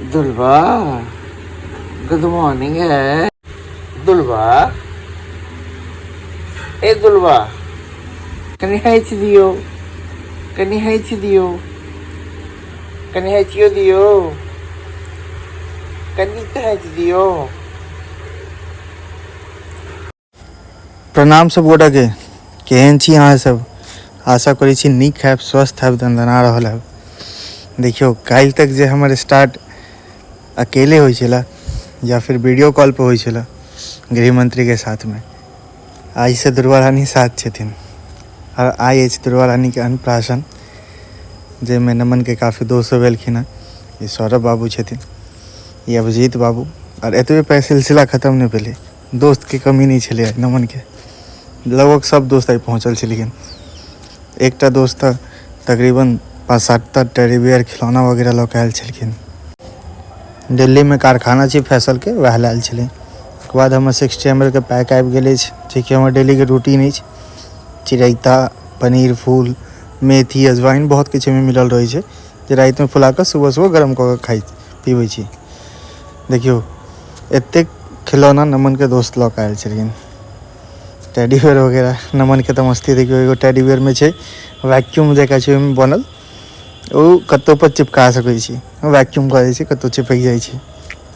दुलवा, good morning है दुलवा। ए दुलवा, कनी हाइच दियो, कनी हाइच दियो, कनी हाइचियो दियो, कनी हाइच दियो। प्रणाम सब गोटा के केहन छी अहाँ सब। आशा करै छी नीक हैब, स्वस्थ हैब, दंदना रहल हैब। देखियो काल्हि तक जे हमर स्टार्ट अकेले होइ छला या फिर वीडियो कॉल पर होइ छला गृह मंत्री के साथ में, आई से दुर्गा रानी साथ छथिन और आई अछि दुर्गा रानी के अन्नप्राशन, जाहिमे नमन के काफ़ी दोस्त सब एलखिन हँ। ये सौरभ बाबू छथिन, ये अभिजीत बाबू, और एतबे पे सिलसिला खत्म नहीं भेलै। दोस्त के कमी नहीं छलै नमन के, लगभग सब दोस्त आई पहुँचल छलखिन। एकटा दोस्त तकरीबन 5-7 टेडी बियर खिलौना वगैरह लऽ के आयल छलखिन। दिल्ली में कारखाना छै फैसल के, वएह लायल छलै। ओकर बाद हमर 60 ml के पैक आबि गेल अछि, जेकि हमर डेली के रूटीन अछि। चिरैता, पनीर फूल, मेथी, अजवाइन बहुत किछु में मिलल रहै छै, जे राति में फुला कऽ सुबह सुबह गरम कऽ के खाइ पीबै छी। देखियो एतेक खिलौना नमन के दोस्त लऽ के आयल छलखिन। टेडी बियर वगैरह नमन के तऽ मस्ती देखियो। एगो टेडी बियर में छै वैक्यूम जकाँ छै ओहिमे बनल, ओ कतौ पर चिपका सकै छी, वैक्यूम कऽ दै छै, कतौ चिपक जाइ छै।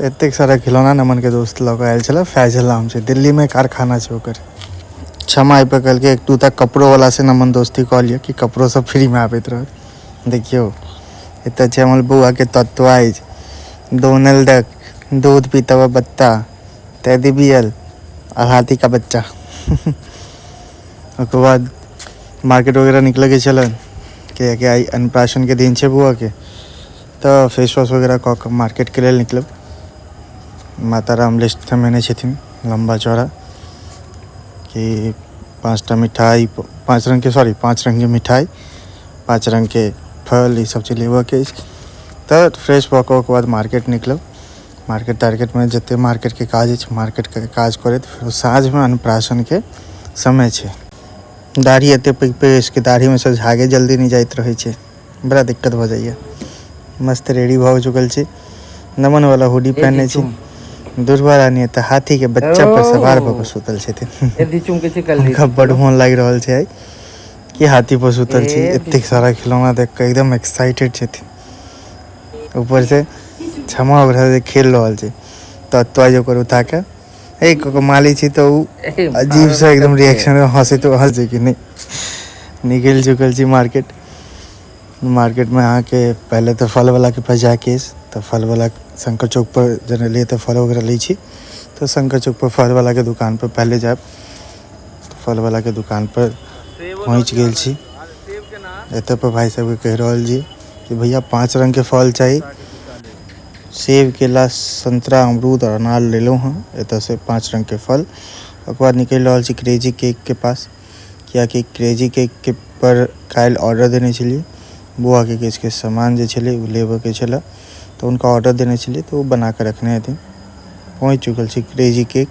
एतेक सारा खिलौना नमन के दोस्त लऽ के आयल छलै। फैजल नाम छै, दिल्ली में कारखाना छै ओकर। क्षमा एहि पर कहलकै एक दूटा कपड़ो वाला से नमन दोस्ती कऽ लिअ कि कपड़ो सब फ्री में आबैत रहत। देखियो एतऽ छै हमर बौआ के तत्वाइज, डोनाल्ड डक, दूध पीता हुआ बत्ता, टेडी बियर और हाथी का बच्चा। ओकर बाद मार्केट वगैरह निकले के छलन, कि आई अन्नप्राशन के दिन छै बौआ के, तो फेस वॉश वगैरह कऽ के मार्केट के लेल निकलब। माता राम लिस्ट थमेने छथिन लम्बा चौड़ा कि 5टा मिठाई, 5 रंग के मिठाई, 5 रंग के फल, ये सब चीज लेबऽ के अछि। तो फ्रेश भऽ कऽ ओकर बाद मार्केट निकलब। मार्केट टारगेट में जते मार्केट के काज अछि, मार्केट के काज करैत फिर साँझ में अन्नप्राशन के समय छै। दाढ़ी एते पैघ पैघ अछि कि दाढ़ी में से झागे जल्दी नहीं जाइत रहै छै, बड़ा दिक्कत भऽ जाइए। मस्त रेडी भऽ चुकल छी, नमन वाला हुडी पहनने छी। दुर्गा रानी एतऽ हाथी के बच्चा पर सवार भऽ कऽ सुतल छथिन। हुनका बड़ मोन लागि रहल छै कि हाथी पर सुतल छी। एतेक सारा खिलौना देख कऽ एकदम एक्साइटेड छथिन। ऊपर से क्षमा वगैरह खेल रहल छै, तो टॉय ओकर उठा के एक माली छी, तो अजीब सा एकदम रिएक्शन हंसे तो हंस जे कि नहीं। निकल चुकल छी मार्केट में। आके पहले तो फल वाला के पास जाके, तो फल वाला शंकर चौक पर जनरली तो फल वगैरह लै छी, तो शंकर चौक पर फल वाला के दुकान पर पहले जाब। तो फल वाला के दुकान पर पहुँच गेल छी। एतऽ पर भाई साहब के कह रहल जी कि भैया 5 रंग के फल चाहिए, सेब, केला, संतरा, अमरूद और अनार ले लो। हाँ एतऽ से 5 रंग के फल। ओकर बाद निकल रहल छी क्रेजी केक के पास, कियाकि क्रेजी केक के पर काल्हि ऑर्डर देने छलिए। बुआ के किछु सामान जे छलै ओ लेबऽ के छलै, तो उनका ऑर्डर देने छलिए, तो वो बना के रखने हथिन। पहुँच चुकल छी क्रेजी केक।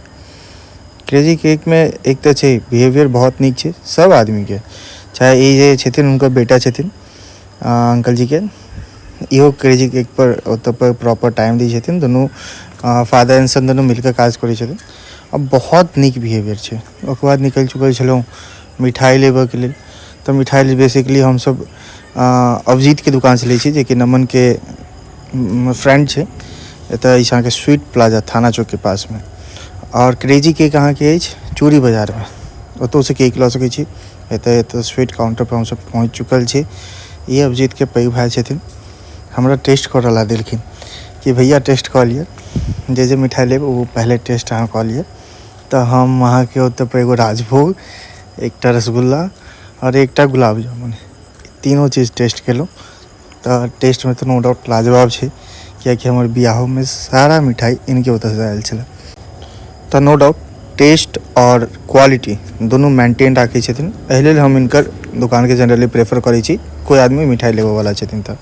क्रेजी केक में एक तो छै बिहेवियर बहुत नीक छै सब आदमी के, चाहे ई जे छथिन उनकर बेटा छथिन अंकल जी के, इहो क्रेजी केक पर ओतऽ पर प्रॉपर टाइम दै छथिन। दुनू फादर एंड सन दुनू मिलकर काज करै छथिन, अब बहुत नीक बिहेवियर छै। ओकर बाद निकल चुकल छलहुँ मिठाई लेबऽ के लेल। तो मिठाई बेसिकली हम सब अभिजीत के दुकान से लै छी, जे कि नमन के फ्रेंड छै। एतऽ अहाँ के स्वीट प्लाजा थाना चौक के पास में। और क्रेजी केक अहाँ के अछि चूड़ी बाजार में, ओतौ से केक लऽ सकै छी। एतऽ स्वीट काउंटर पर हम सब पहुँच चुकल छी। ये अभिजीत के पैघ भाई छथिन, हमरा टेस्ट करऽ ला देलखिन कि भैया टेस्ट कऽ लिअ, जे मिठाई लेब वो पहले टेस्ट अहाँ कऽ लिअ। तो हम अहाँ के ओतऽ पर एगो राजभोग, एकटा रसगुल्ला और एकटा गुलाब जामुन, तीनों चीज़ टेस्ट केलहुँ। तो टेस्ट में तो नो डाउट लाजवाब छै, कियाकि हमर बियाहो में सारा मिठाई इनके ओतऽ से आयल छलै। तो नो डाउट टेस्ट और क्वालिटी दोनों मेंटेन राखै छथिन। एहि लेल हम इनकर दुकान के जनरली प्रेफर करै छी, कोई आदमी मिठाई लेबऽ वाला छथिन तऽ।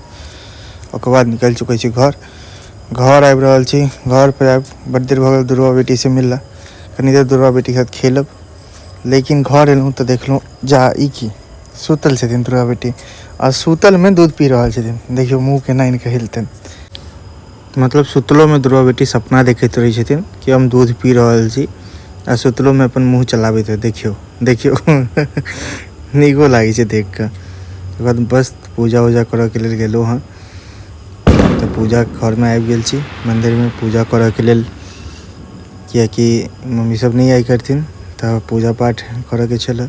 ओकर बाद निकल चुकै छी घर आबि रहल छी। घर पर आबि बड़ देर भऽ गेल दुर्गा बेटी से मिलला, कनी देर दुर्गा बेटी के साथ खेलब। लेकिन घर एलहुँ तऽ देखलहुँ जा ई की सुतल छथिन दुर्गा बेटी, और सुतल में दूध पी रहल छथिन। देखियो मुँह केना इनके हिलतनि। मतलब सुतलो में दुर्गा बेटी सपना देखते रही छथिन कि हम दूध पी रहल छी आ सुतलो में अपन मुँह चलाबैत है। देखियो देखियो नीको लागे छै देख कऽ। ओकर बाद बस पूजा उजा करऽ के लेल गेलहुँ हँ, तऽ पूजा घर में आबि गेल छी मंदिर में पूजा करऽ के लेल, कियाकि मम्मी सब नहीं आई करथिन तऽ पूजा पाठ करऽ के छलै।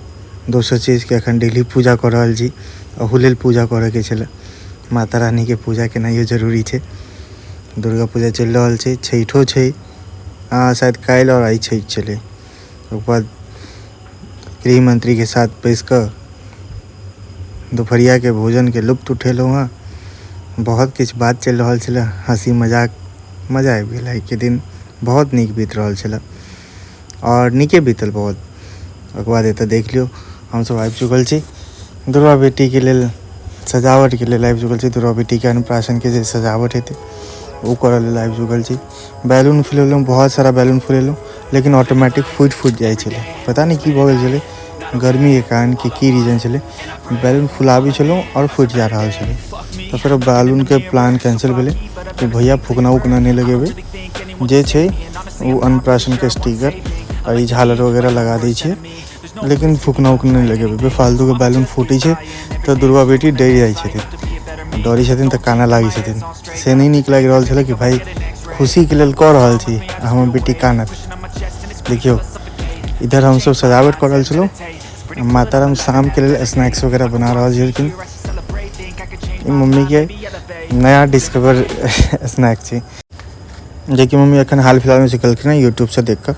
दोसर चीज के एखन डेली पूजा कऽ रहल छी, अहू लेल पूजा करऽ के छलै। माता रानी के पूजा केनाइयो जरूरी छै। दुर्गा पूजा चलि रहल छै, छठिओ छै, शायद काल्हि और आइ छठि छलै। ओकर बाद गृह मंत्री के साथ बैस कऽ दोपहरिया के भोजन के लुत्फ उठेलहुँ हँ। बहुत किछु बात चलि रहल छलै, हँसी मजाक, मजा आबि गेल। आइ के दिन बहुत नीक बीत रहल छलै और नीके बीतल बहुत। ओकर बाद एतऽ देख लियौ हमसब आबि चुकल छी दुर्गा बेटी के लेल सजावट के लेल आबि चुकल छी। दुर्गा बेटी के अन्नप्राशन के जे सजावट हेतै ओ करऽ लेल आबि चुकल छी। बैलून फुलेलहुँ, बहुत सारा बैलून फुलेलहुँ, लेकिन ऑटोमेटिक फुटि जाइ छलै। पता नहीं की भऽ गेल छलै, गर्मी के कारण की रीजन छलै, बैलून फुलाबै छलहुँ और फुटि जा रहल छलै। तऽ फेर बैलून के प्लान कैंसिल भेलै कि भैया फूकना उकना नहीं लगेबै, जे छै ओ अन्नप्राशन के स्टिकर और ई झालर वगैरह लगा दै छियै, लेकिन फूकना उकना नहीं लगेबै। बेफालतू के बैलून फूटै छै तऽ दुर्गा बेटी डरि जाइ छथिन, डरै छथिन तऽ कानऽ लागै छथिन। से नहीं नीक लागि रहल छलै कि भाई खुशी के लेल कऽ रहल छी आ हमर बेटी कानत। देखियौ इधर हम सब सजावट कर रहल छलहुँ, माताराम शाम के लेल स्नैक्स वगैरह बना रहल छलखिन। ई मम्मी के नया डिस्कवर स्नैक छै, जेकि मम्मी एखन हाल फिलहाल में सिखलखिन हैं यूट्यूब से देख कऽ,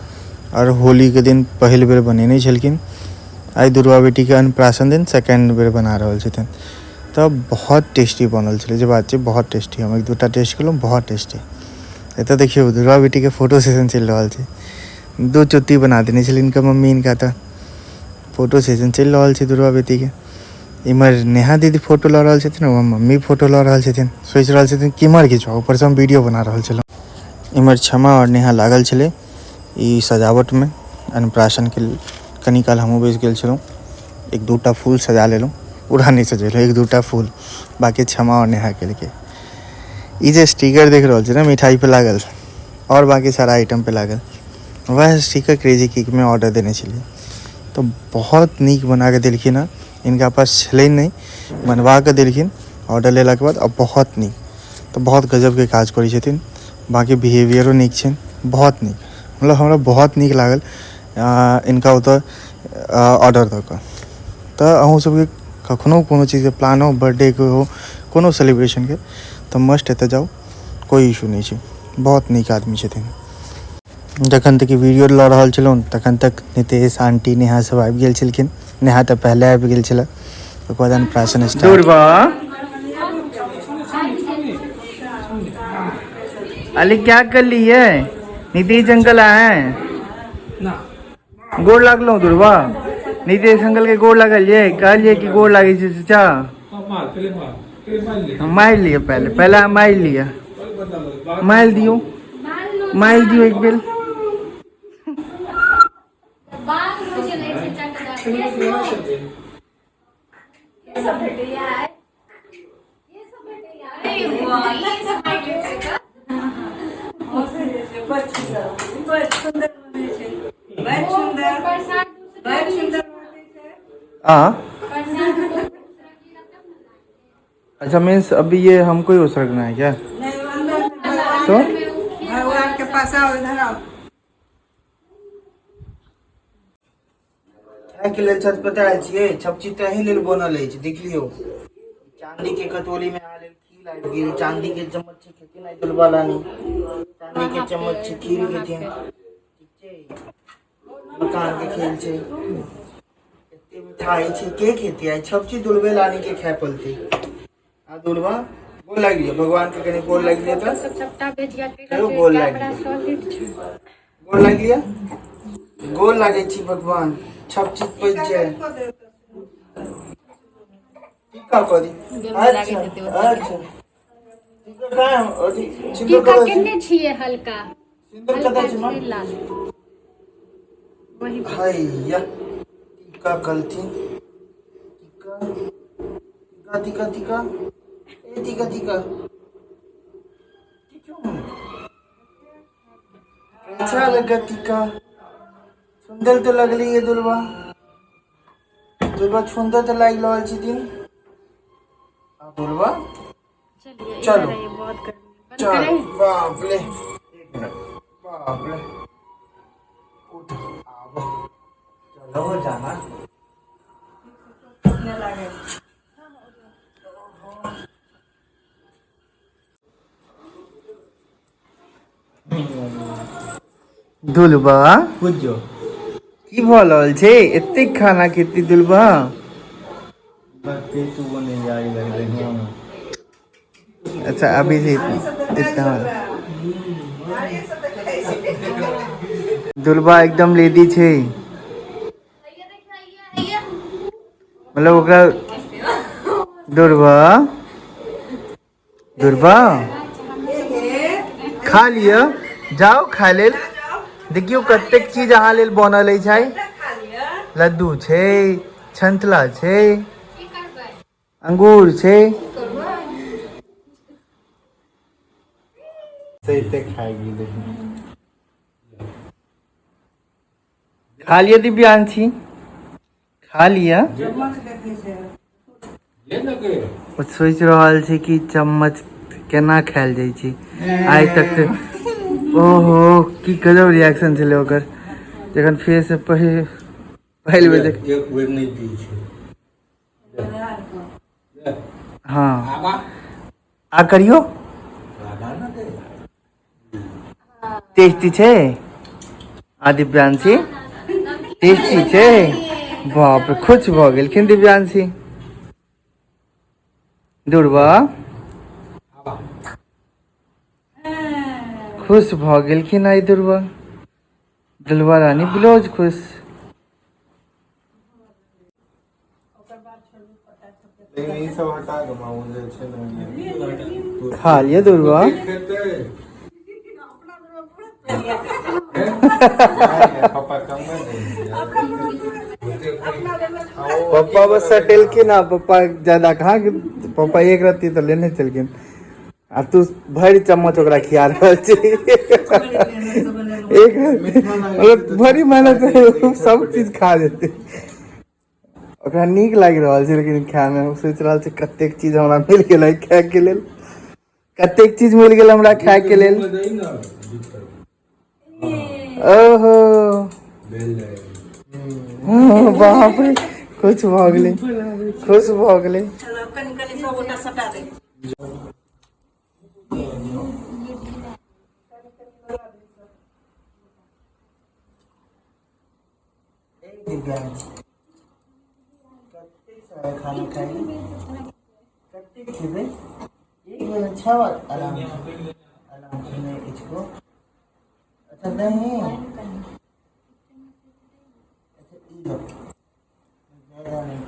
और होली के दिन पहिल बेर बनेने छलखिन। आइ दुर्गा बेटी के अन्नप्राशन दिन सेकेंड बेर बना रहल छथिन। तब बहुत टेस्टी बनल छलै, जे बात छै बहुत टेस्टी। हम एक दूटा टेस्ट केलहुँ, बहुत टेस्टी। एतऽ देखियौ दुर्गा बेटी के फोटो सेशन चलि रहल छै। 2 चुट्टी बना देने छलै इनका मम्मी, इनका तऽ फोटो सेशन चलि रहल छै दुर्गा बेटी के। इमहर नेहा दीदी फोटो लऽ रहल छथिन, वहाँ मम्मी फोटो लऽ रहल छथिन। सोचि रहल छथिन किमहर घिचबाऊ, ऊपर से हम वीडियो बना रहल छलहुँ। इमहर क्षमा और नेहा लागल छलै ई सजावट में अन्नप्राशन के लेल। कनी काल हमहूँ बैस गेल छलहुँ, 1-2टा फूल सजा लेलहुँ, पूरा नहीं सजेलहुँ, 1-2टा फूल, बाकी क्षमा और नेहा केलकै। ई जे स्टिकर देख रहल छी ना मिठाई पे लागल और बाकी सारा आइटम पे लागल, वह स्टिकर क्रेजी केक में ऑर्डर देने छलिए। तो बहुत नीक बना के देलखिन हँ, इनका पास छलै नहीं, बनवा के देलखिन ऑर्डर लेला के बाद। अब बहुत नीक, तो बहुत गजब के काज करै छथिन। बाकी बिहेवियरो नीक छनि, बहुत नीक, मतलब हमरा बहुत नीक लागल इनका ओतऽ ऑर्डर दऽ कऽ। तऽ अहूँ सबके कखनो कोनो चीज के प्लान हो, बर्थडे के हो, कोनो सेलिब्रेशन के, तऽ मस्ट एतऽ जाउ, कोई इशू नहीं छै। बहुत नीक आदमी छथिन। जखन तक वीडियो लऽ रहल छलहुँ तखन तक नितेश आंटी नेहा सब आबि गेल छलखिन। नेहा तऽ पहले आबि गेल छलै। ओकर बाद अन्नप्राशन स्टार्ट। अली क्या कर ली है? नीतीश अंकल आए गोड़ लागलो दुर्वा, नीतीश अंकल के गोड़ लगलिए, कहलिए कि गोड़ लागे छै चाचा, मार लिया, पहले मार लिया, मार दियो, मार दियो एक बेर। अच्छा मीन्स अभी ये हमको ही उसरगना है क्या? तो भगवान के पास आओ, इधर आओ। के लेल छत पर आयल छियै, सब चीज तऽ अहीं लेल बनल अछि, देख लियौ। चांदी के कटोरी में आयल खीर आबि गेल, चांदी के चम्मच से खेथिन आई दुलबाला नहीं, चांदी के चम्मच से खीर खेथिन, ठीक छै। मकान के खेल छै, एते मिठाई छै, के खेती आई सब चीज दुलबे लानी के खाय पड़ते। आ दुलबा गोल लागि लियो, भगवान के कने गोल लागि लियो, तो गोल लागि लियो, गोल लागि लियो, गोल लागे छी भगवान, सब चीज पैच जाए। टीका कर दी, अच्छा अच्छा टीका कहाँ अथी सिंदूर टीका कतऽ छै? केने छियै हल्का, सिंदूर कतऽ छै मां? लाल वही हैया टीका कलथिन, टीका टीका टीका टीका, ए टीका टीका कैसा लगा टीका? सुंदर तो लगली है दुल्वा। दुल्वा सुंदर तो लाग रहल छी दिन। दुल्वा चलिए चलो। इधर आइए, बहुत गर्मी है। बंद चल करें? बाप रे, एक मिनट, बाप रे, उठ आओ, चलो हो जाना। कितने लगे दुल्वा बुझो की भऽ रहल छै? एते खाना खेती दुल्वा? अच्छा अभी से इतना दुल्वा एकदम लेडी छै, मतलब ओकरा दुल्वा दुल्वा खा लिअ, जाओ खा लेल। देखियो कतेक चीज अहाँ लेल बनल छै। लड्डू छै, छंतला छै, अंगूर छै। खा लिया दिव्यांशी, खा लिया। वो सोच रहल छै कि चम्मच केना खायल जाइ छै। आइ तक से ओहो की गजब रिएक्शन छलै ओकर जखन फेर से पहिल बेर देख। एक बेर नहीं पी छे। हाँ आ करियो। टेस्टी छै आ दिव्यांशी? टेस्टी छै? बाप रे, खुश भऽ गेलखिन दिव्यांशी। दुर्वा खुश भऽ गेलखिन आइ दुर्वा। दुल्वा रानी ब्लाउज खुश। खा लिया दुर्वा। पापा बस सटेल के ना, पापा ज्यादा कहाँ, पापा एक रत्ती तो लेने चलखिन आ तू भरी चम्मच ओकरा खिया रहल छी। एक मतलब भरी मेहनत सब चीज खा जेते। ओकरा नीक लागि रहल छै लेकिन खाय में सोच रहल छै कतेक चीज हमरा मिल गेलै खाय के लेल, कतेक चीज मिल गेल हमरा खाय के लेल। ओहो बाप रे, खुश भऽ गेलै, खुश भऽ गेलै। चलो कनी कनी सब गोटा सटा दे। खाना खाइए, कतेक खेबै? एक बेर अच्छा बात आराम से नहीं इसको। अच्छा नहीं, अच्छा ई लो ज्यादा नहीं।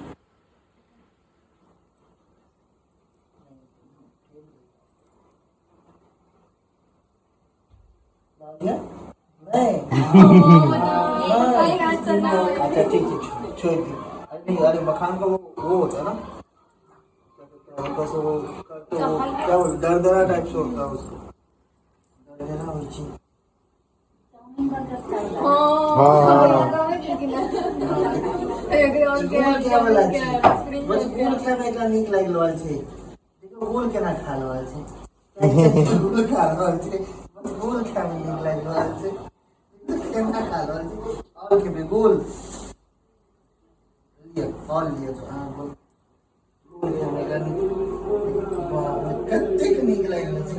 अच्छा ठीक है, छोड़ दी। अरे नहीं, अरे मखान का वो होता है ना, क्या कहते हैं, बस वो करते वो क्या बोल दरदरा टाइप से होता है उसको, दरदरा हो चीज। बस गोल क्या बेटा नीक लागि रहल छै। देखो गोल केना खा रहल छै, गोल खा रहल छै, बस गोल खाय में नीक लागि रहल छै। केना खा रहल छै और के गोल लिया और लिया तो हां गोल गोल खाने का कतेक नीक लागि रहल छै।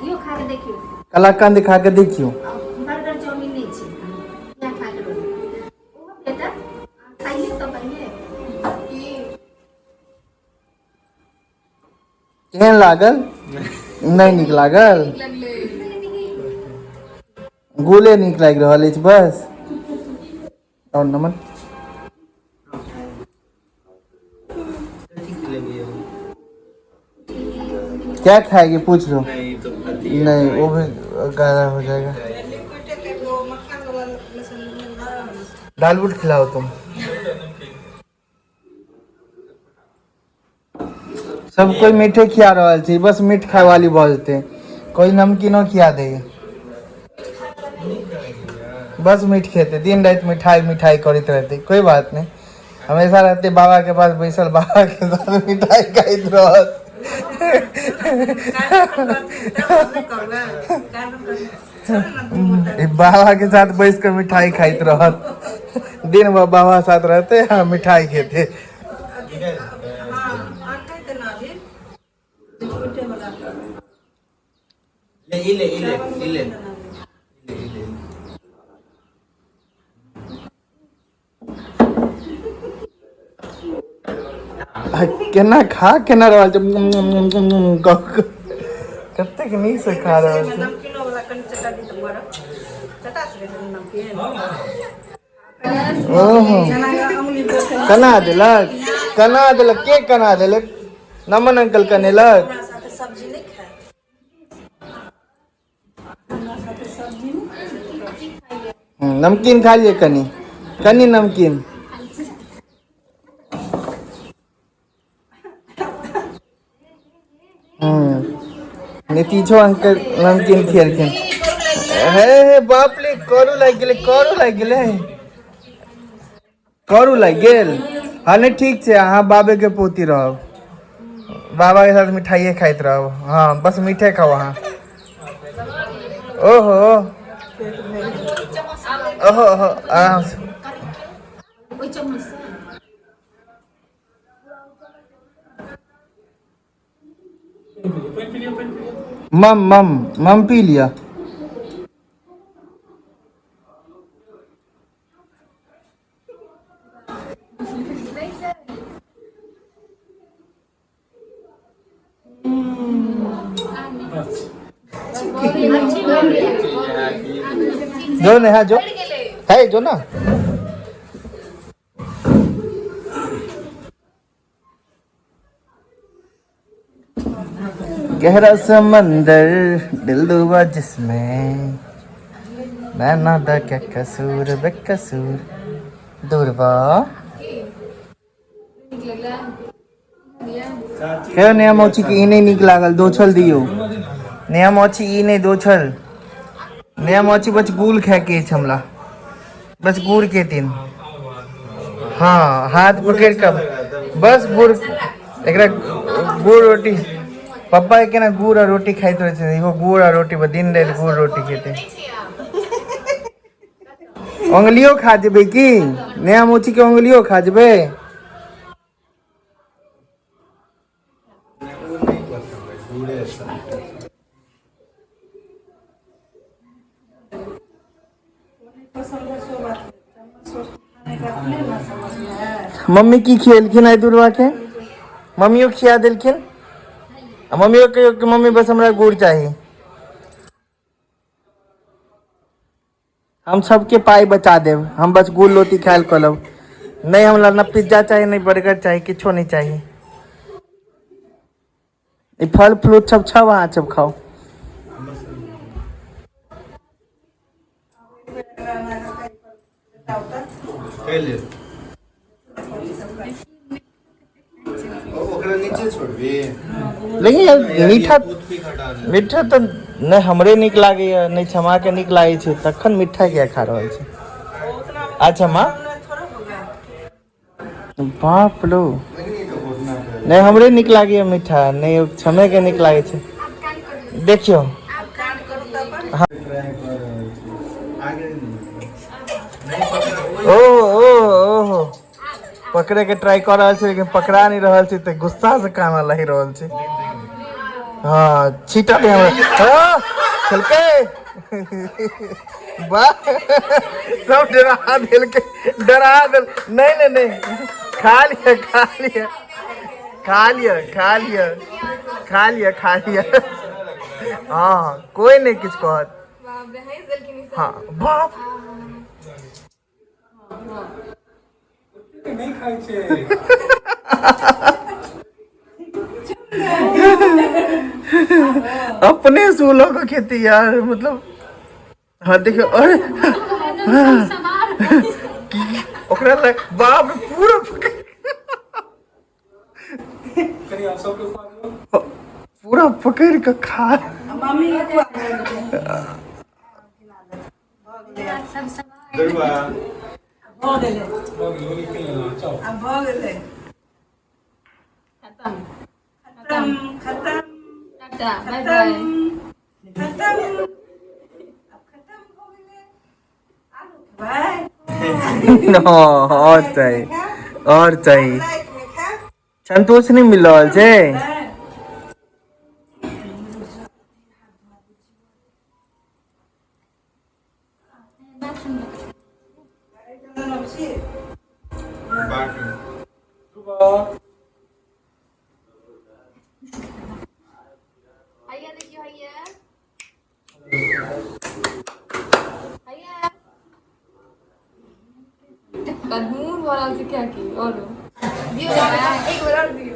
यो खा के देखियो। कलाकंद खा के देखियो। बर्गर चाउमीन नहीं छै, या खा के देखियो। ओ बेटा खाइए तो कहिए केहन लागल? नहीं नीक लागल? गोले नीक लागि रहल अछि बस। और नमन क्या खाएगी पूछ लो। नहीं वो भी गाढ़ा हो जाएगा। लिक्विड के वो मक्खन वाला दाल बूट खिलाओ तुम। सब कोई मीठे खिया रहा थी, बस मीठ खाए वाली बोलते, कोई नमकीनो खिया दे, बस मीठ खेते, दिन रात मिठाई मिठाई करते रहते। कोई बात नहीं, हमेशा रहते बाबा के पास बैसल, बाबा के साथ मिठाई खाइत रहत। बाबा के साथ बैठ कर मिठाई खाइत रहत, दिन भर बाबा साथ रहते हैं मिठाई खेते। केना खा केना रहल छै, कतेक नीक से खा रहल छै। नमकीनो वाला कनि चटा दी त बड़ा चटा से नमकीन ओहो कना देलक, कना देलक, के कना देलक, नमन अंकल कनेलक। हमरा साथे सब्जी नहीं खाए, हमरा साथे सब्जी नहीं। नमकीन खा लिए कनी, कनी नमकीन। नीतीशो अंकल नमकीन खियलखिन। हे बाप रे, करू लाग गेलै, करू लाग गेलै, करू लाग गेल। हाँ नहीं ठीक छै, अहाँ बाबे के पोती रहब, बाबा के साथ मिठाइए खाइत रहब। हाँ बस मीठे खाओ अहाँ। ओहो ओहो ओहो आराम से। मम मम मम पी लिया। जो नेहा जो है जो ना, गहरा समंदर दिल डूबा जिसमें, नैना दा क्या कसूर बेकसूर दूरबा। कहो नया मौची के ई नहीं निक लागल, दोछल दियो। नया मौची ई नहीं दोछल, नया मौची बस गुड़ खाए के छै हमरा, बस गुड़ के दिन। हाँ हाथ पकड़ कर बस गुड़, एकरा गुड़ रोटी पप्पा के ना गुड़ और रोटी खाइत रहे छै, इहो गुड़ और रोटी पर दिन रात गुड़ रोटी खेते। उंगलियो खा जेबे की, नया मोची के उंगलियो खा जेबे। मम्मी की खियलखिन आई दुर्वा के, मम्मियों खिया दिलखिन। मम्मियों कहियो कि मम्मी बस हमरा गुड़ चाहिए। हम सबके पाई बचा देव, हम बस गुड़ रोटी खायल कलब, नहीं हमरा ना पिज्जा चाहिए, नहीं बर्गर चाहिए, किछो नहीं चाहिए। ये फल फ्रूट सब छब, अहाँ सब खाओ। लेकिन यार मीठा मीठा तो नहीं हमरे निक लागे, नहीं क्षमा के निक लागे छै, तखन मीठा क्या खा रहल छै। अच्छा माँ बाप लो, नहीं हमरे निक लागे मीठा, नहीं क्षमे के निक लागे छै। देखियो हाँ। ओ पकड़े के ट्राई कर रहा है, लेकिन पकड़ा नहीं रहा है, तो गुस्सा से काना लही रहा है। हाँ छीटा दे हमरा, चलके वाह सब डरा दिल के, डरा दिल। नहीं नहीं नहीं, खा लिया खा लिया खा लिया खा लिया खा लिया खा लिया। हाँ कोई नहीं किछ कहत। हाँ बाप नहीं खाई छे। अपने सूलों को खेती यार, मतलब हाँ देखो, अरे ओकरा लग बाप रे, पूरा पकड़ पूरा पकड़ के खा। मम्मी को भऽ गेलै अब भऽ गेलै खत्म खत्म खत्म टाटा बाय बाय खत्म अब खत्म हो गेलै आलू भाई और चाहिए लाइट में खा संतोष नहीं मिल रहा है। भैया देखियो भैया कदमूर वाला से क्या की और दियो एक बार और दियो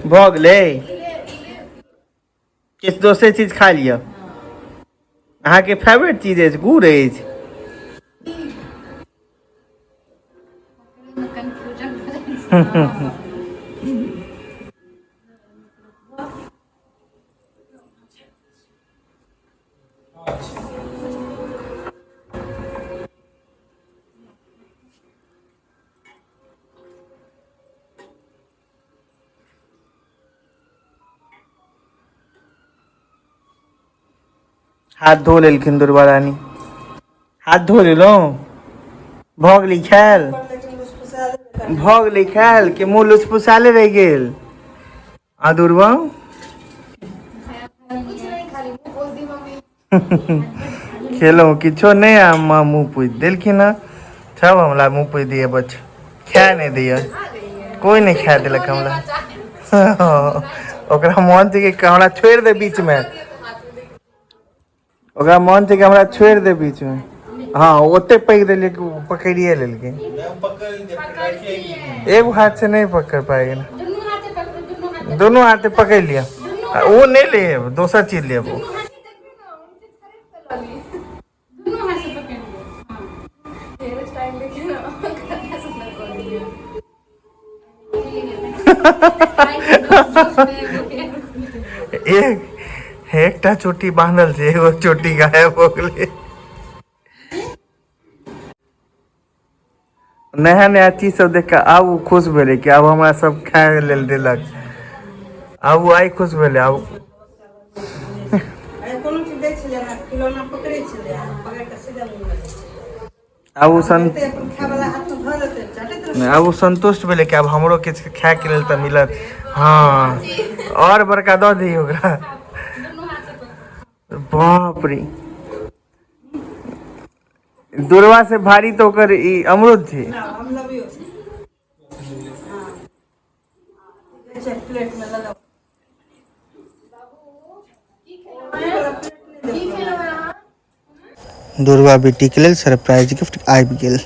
भोग ले किस दोसर चीज खा लिया। अहाँ के फेवरेट चीज है गुड़ है। हाथ धो लेलखिन दुर्बारानी, हाथ धो लेलो भोग लिखायल भोग लिखायल के मुँह लुसफुसाले रह गेल। आ दुर्बा खेलो किछो नहीं आ मुँह पूछ देलखिन है सब हमला मुँह पूछ दिए बच्चा खाए नहीं दिया कोई नहीं खाए दिलक हमला। ओकरा मन छै कि हमरा छोड़ दे बीच में ओकरा मन छै कि हमरा छोड़ दे बीच में। हाँ ओते पैक दिलिए कि पकड़िए लेलकै एगो हाथ से नहीं पकड़ पाएगा ना दोनों हाथ से पकड़ लिया वो नहीं ले दूसरा चीज ले वो एक चोटी बांधल से एगो चोटी गायब हो गई। नया नया चीज सब देख के आब उ खुश भेले कि अब हमरा सब खाए लेल देलक अब आई खुश भेले। अब कोनो चीज दै छलै ना खिलौना पकड़ै छलै पकड़ के सीधा मुंह में दै छलै अब खाय वाला हाथ में धर देतै चटैत रहै अब संतुष्ट भेले कि अब हमरो किछु खाए के लेल त मिलत। हाँ और बड़का दऽ दी ओकरा बाप रे दुर्वा से भारी तो ओकर ई अमरूद थी। ना हम लबियो हां अच्छा प्लेट में लगा दुर्वा बेटी के लेल सरप्राइज गिफ्ट आबि गेल।